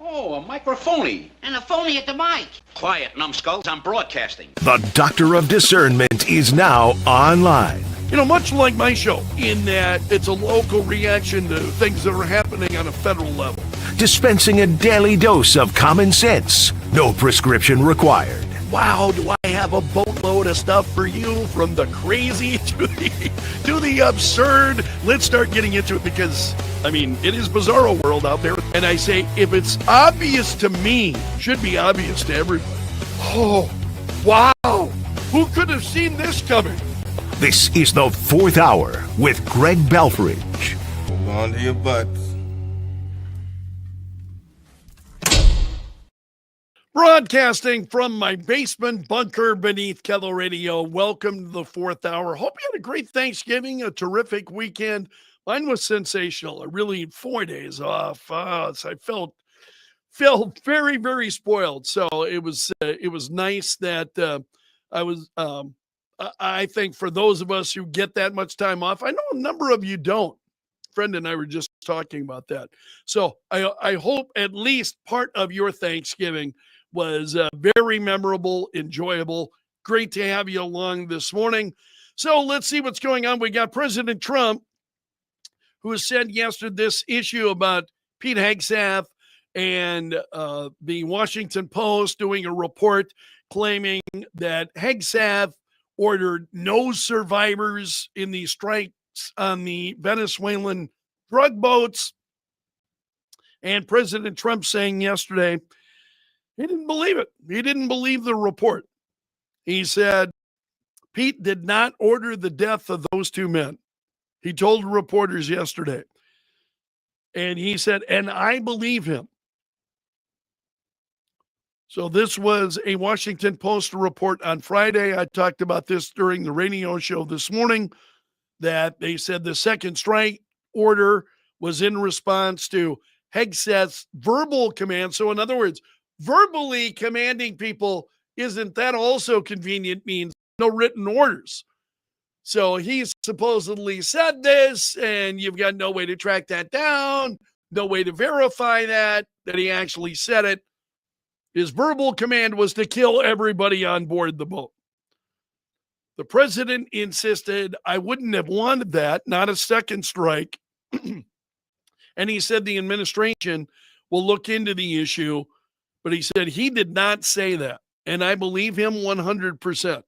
Oh, a microphony. And a phony at the mic. Quiet, numbskulls. I'm broadcasting. The Doctor of Discernment is now online. You know, much like my show, in that it's a local reaction to things that are happening on a federal level. Dispensing a daily dose of common sense. No prescription required. Wow, do I have a boatload of stuff for you, from the crazy to the absurd. Let's start getting into it because, I mean, it is bizarro world out there. And I say, if it's obvious to me, should be obvious to everybody. Oh, wow. Who could have seen this coming? This is the Fourth Hour with Greg Belfrage. Hold on to your butts. Broadcasting from my basement bunker beneath Kello Radio. Welcome to the Fourth Hour. Hope you had a great Thanksgiving, a terrific weekend. Mine was sensational. I really had 4 days off. So I felt very, very spoiled. So it was nice that I think for those of us who get that much time off, I know a number of you don't. Friend and I were just talking about that. So I hope at least part of your Thanksgiving was very memorable, enjoyable. Great to have you along this morning. So let's see what's going on. We got President Trump, who said yesterday this issue about Pete Hegseth and the Washington Post doing a report claiming that Hegseth ordered no survivors in the strikes on the Venezuelan drug boats. And President Trump saying yesterday, he didn't believe it. He didn't believe the report. He said, Pete did not order the death of those two men. He told reporters yesterday. And he said, and I believe him. So this was a Washington Post report on Friday. I talked about this during the radio show this morning, that they said the second strike order was in response to Hegseth's verbal command. So in other words, verbally commanding people, isn't that also convenient, means no written orders. So he supposedly said this, and you've got no way to track that down, no way to verify that he actually said it. His verbal command was to kill everybody on board the boat. The president insisted, I wouldn't have wanted that, not a second strike. And he said the administration will look into the issue, but he said he did not say that. And I believe him 100%.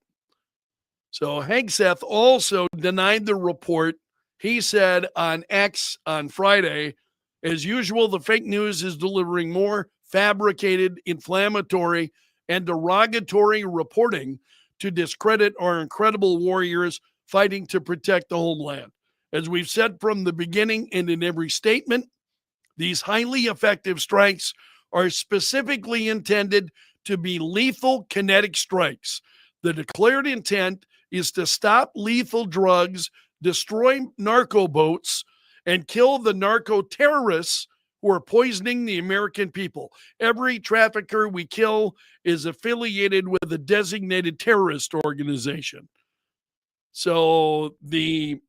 So Hegseth also denied the report. He said on X on Friday, as usual, the fake news is delivering more fabricated, inflammatory, and derogatory reporting to discredit our incredible warriors fighting to protect the homeland. As we've said from the beginning and in every statement, these highly effective strikes are specifically intended to be lethal kinetic strikes. The declared intent is to stop lethal drugs, destroy narco boats, and kill the narco terrorists who are poisoning the American people. Every trafficker we kill is affiliated with a designated terrorist organization. So the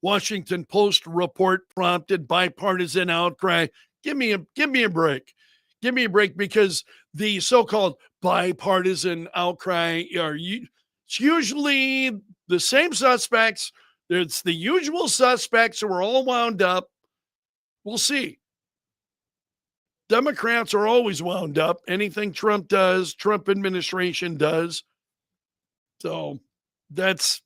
Washington Post report prompted bipartisan outcry. Give me a break. Give me a break, because the so-called bipartisan outcry it's usually the same suspects. It's the usual suspects who are all wound up. We'll see. Democrats are always wound up. Anything Trump does, Trump administration does. So that's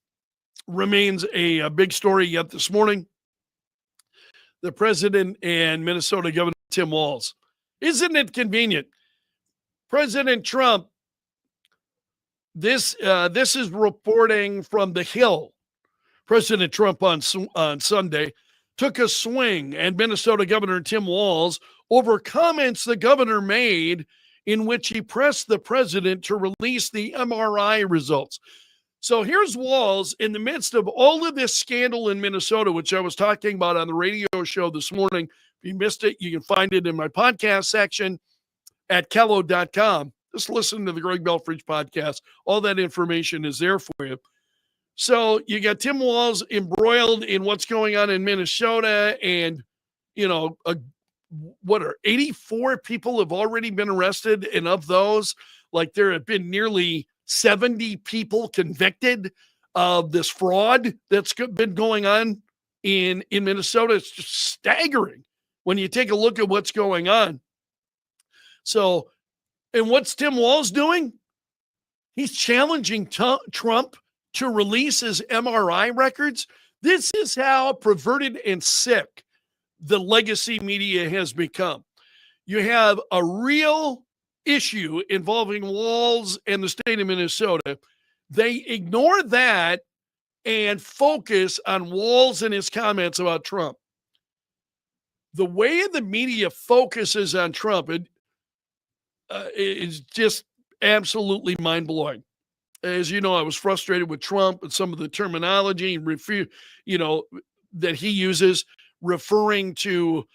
remains a big story yet this morning. The president and Minnesota Governor Tim Walz. Isn't it convenient? President Trump, this is reporting from The Hill. President Trump on Sunday took a swing at Minnesota Governor Tim Walz over comments the governor made in which he pressed the president to release the MRI results. So here's Walz in the midst of all of this scandal in Minnesota, which I was talking about on the radio show this morning. If you missed it, you can find it in my podcast section at kello.com. Just listen to the Greg Belfrage podcast. All that information is there for you. So you got Tim Walz embroiled in what's going on in Minnesota, and, you know, a what are 84 people have already been arrested, and of those, like there have been nearly 70 people convicted of this fraud that's been going on in Minnesota. It's just staggering when you take a look at what's going on. So, and what's Tim Walz doing? He's challenging Trump to release his MRI records. This is how perverted and sick the legacy media has become. You have a real issue involving Walz and the state of Minnesota. They ignore that and focus on Walz and his comments about Trump. The way the media focuses on Trump is just absolutely mind-blowing. As you know, I was frustrated with Trump and some of the terminology that he uses, referring to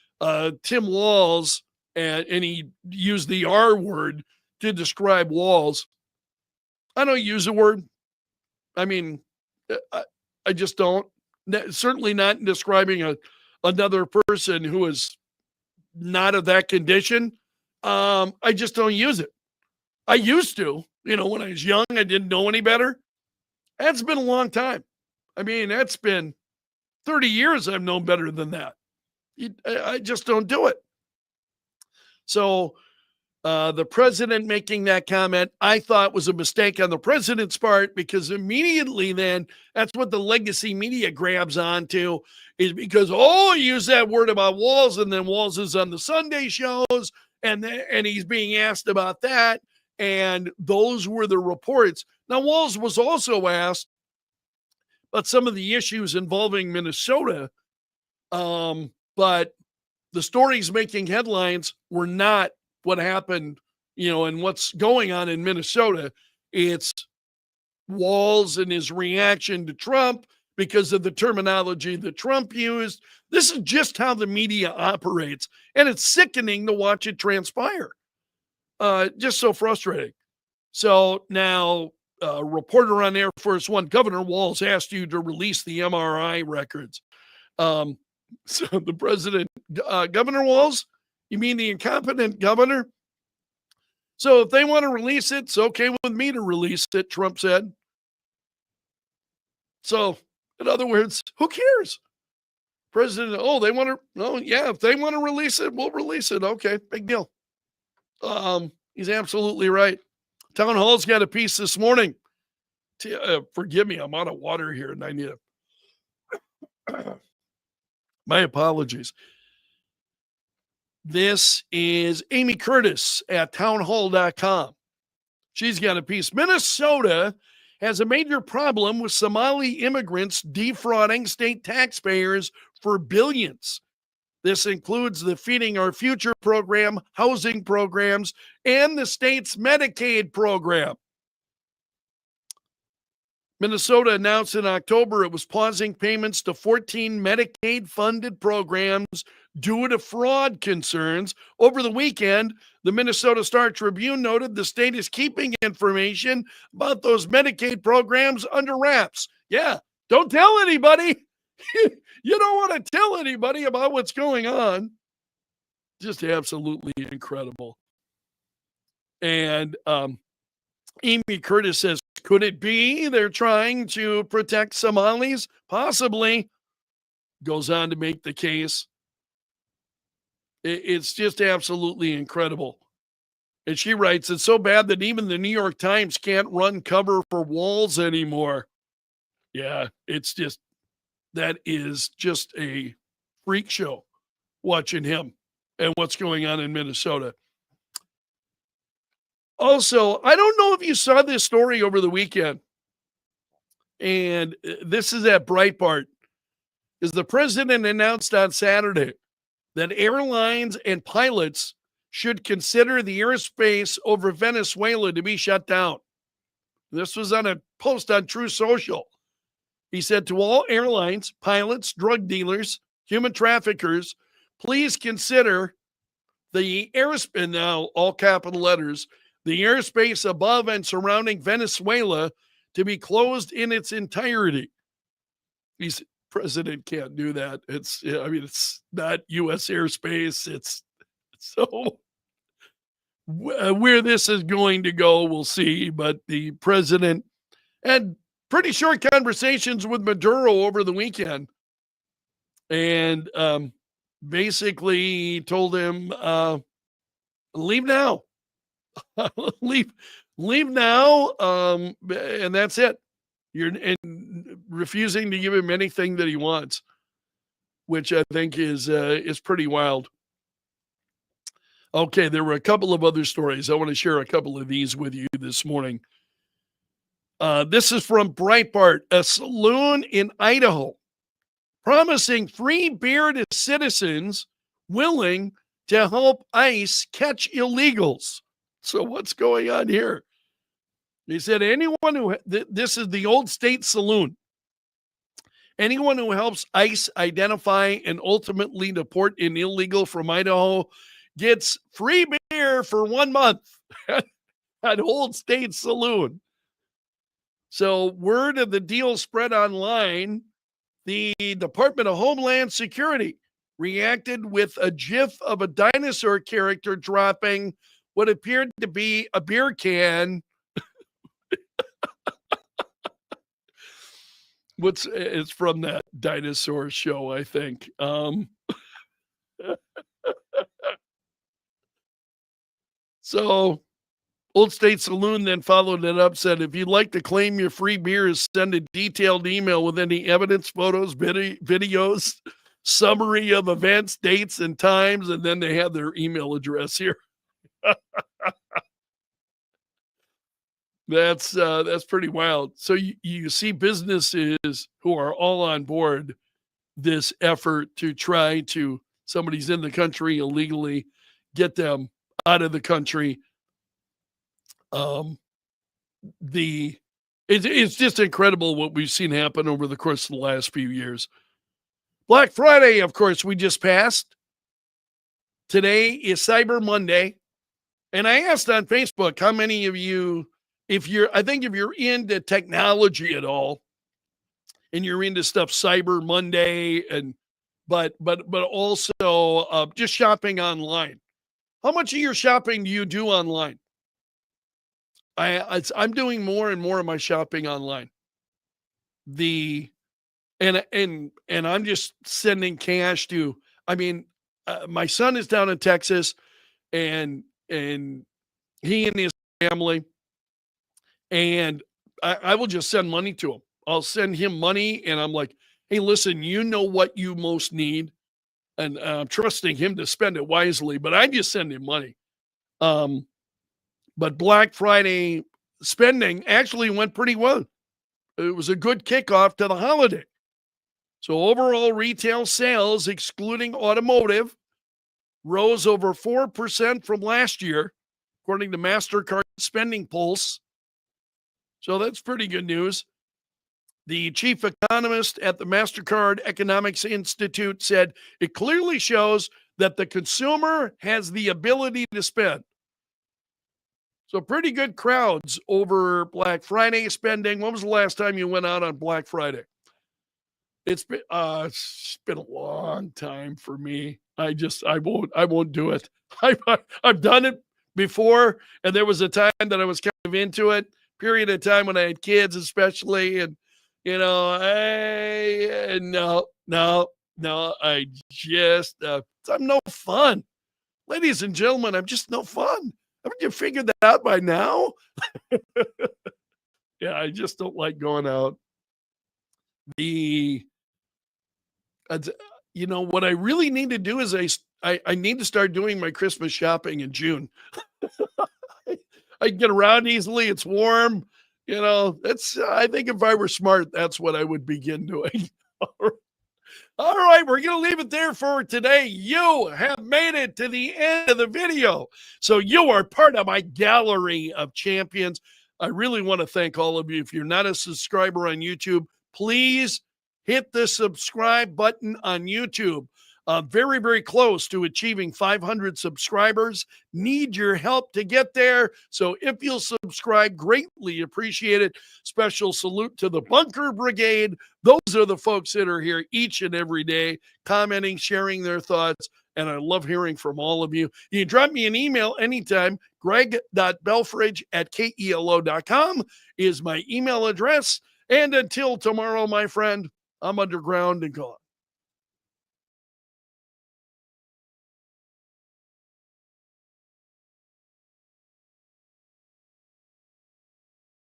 Tim Walz, and he used the R word to describe Walz. I don't use the word. I mean, I just don't. Certainly not in describing another person who is not of that condition. I just don't use it. I used to, when I was young, I didn't know any better. That's been a long time. I mean, that's been 30 years I've known better than that. I just don't do it. So the president making that comment, I thought was a mistake on the president's part, because immediately then that's what the legacy media grabs onto, is because, use that word about Walz, and then Walz is on the Sunday shows and he's being asked about that. And those were the reports. Now, Walz was also asked about some of the issues involving Minnesota, but the stories making headlines were not what happened, and what's going on in Minnesota. It's Walz and his reaction to Trump because of the terminology that Trump used. This is just how the media operates, and it's sickening to watch it transpire. Just so frustrating. So now, reporter on Air Force One, Governor Walz asked you to release the MRI records. So the president, Governor Walz, you mean the incompetent governor? So if they want to release it, it's okay with me to release it, Trump said. So, in other words, who cares? President, if they want to release it, we'll release it. Okay, big deal. He's absolutely right. Town Hall's got a piece this morning. Forgive me, I'm out of water here and I need my apologies. This is Amy Curtis at townhall.com. She's got a piece. Minnesota has a major problem with Somali immigrants defrauding state taxpayers for billions. This includes the Feeding Our Future program, housing programs, and the state's Medicaid program. Minnesota announced in October it was pausing payments to 14 Medicaid-funded programs due to fraud concerns. Over the weekend, the Minnesota Star-Tribune noted the state is keeping information about those Medicaid programs under wraps. Yeah, don't tell anybody. You don't want to tell anybody about what's going on. Just absolutely incredible. And Amy Curtis says, could it be they're trying to protect Somalis? Possibly. Goes on to make the case. It's just absolutely incredible. And she writes, it's so bad that even the New York Times can't run cover for Walz anymore. Yeah, that is just a freak show watching him and what's going on in Minnesota. Also, I don't know if you saw this story over the weekend, and this is at Breitbart, is the president announced on Saturday that airlines and pilots should consider the airspace over Venezuela to be shut down. This was on a post on True Social. He said to all airlines, pilots, drug dealers, human traffickers, please consider the airspace, now all capital letters, the airspace above and surrounding Venezuela to be closed in its entirety. President can't do that. It's not U.S. airspace. It's So where this is going to go, we'll see. But the president had pretty short conversations with Maduro over the weekend, and basically told him, leave now. leave now, and that's it. You're and refusing to give him anything that he wants, which I think is pretty wild. Okay, there were a couple of other stories. I want to share a couple of these with you this morning. This is from Breitbart. A saloon in Idaho promising free beer to citizens willing to help ICE catch illegals. So what's going on here? They said anyone who, this is the Old State Saloon. Anyone who helps ICE identify and ultimately deport an illegal from Idaho gets free beer for 1 month at Old State Saloon. So word of the deal spread online. The Department of Homeland Security reacted with a gif of a dinosaur character dropping what appeared to be a beer can. It's from that dinosaur show, I think. So Old State Saloon then followed it up, said, if you'd like to claim your free beers, send a detailed email with any evidence, photos, videos, summary of events, dates, and times, and then they have their email address here. That's pretty wild. So you see businesses who are all on board this effort to try to, somebody's in the country illegally, get them out of the country. It's just incredible what we've seen happen over the course of the last few years. Black Friday, of course, we just passed. Today is Cyber Monday. And I asked on Facebook how many of you, if you're into technology at all, and you're into stuff Cyber Monday, and but also just shopping online. How much of your shopping do you do online? I'm doing more and more of my shopping online. And I'm just sending cash to. I mean, my son is down in Texas, and he and his family, and I will just send money to him. I'll send him money, and I'm like, hey, listen, you know what you most need, and I'm trusting him to spend it wisely. But I just send him money. But Black Friday spending actually went pretty well. It was a good kickoff to the holiday. So overall retail sales, excluding automotive, rose over 4% from last year, according to MasterCard Spending Pulse. So that's pretty good news. The chief economist at the MasterCard Economics Institute said it clearly shows that the consumer has the ability to spend. So pretty good crowds over Black Friday spending. When was the last time you went out on Black Friday? It's been a long time for me. I won't do it. I've done it before, and there was a time that I was kind of into it. Period of time when I had kids, especially, and I just I'm no fun, ladies and gentlemen. I'm just no fun. Haven't you figured that out by now? Yeah, I just don't like going out. What I really need to do is I need to start doing my Christmas shopping in June. I can get around easily. It's warm. I think if I were smart, that's what I would begin doing. All right, we're going to leave it there for today. You have made it to the end of the video. So you are part of my gallery of champions. I really want to thank all of you. If you're not a subscriber on YouTube, please hit the subscribe button on YouTube. Very, very close to achieving 500 subscribers. Need your help to get there. So if you'll subscribe, greatly appreciate it. Special salute to the Bunker Brigade. Those are the folks that are here each and every day, commenting, sharing their thoughts, and I love hearing from all of you. You can drop me an email anytime. greg.belfrage@kelo.com is my email address. And until tomorrow, my friend, I'm underground and gone.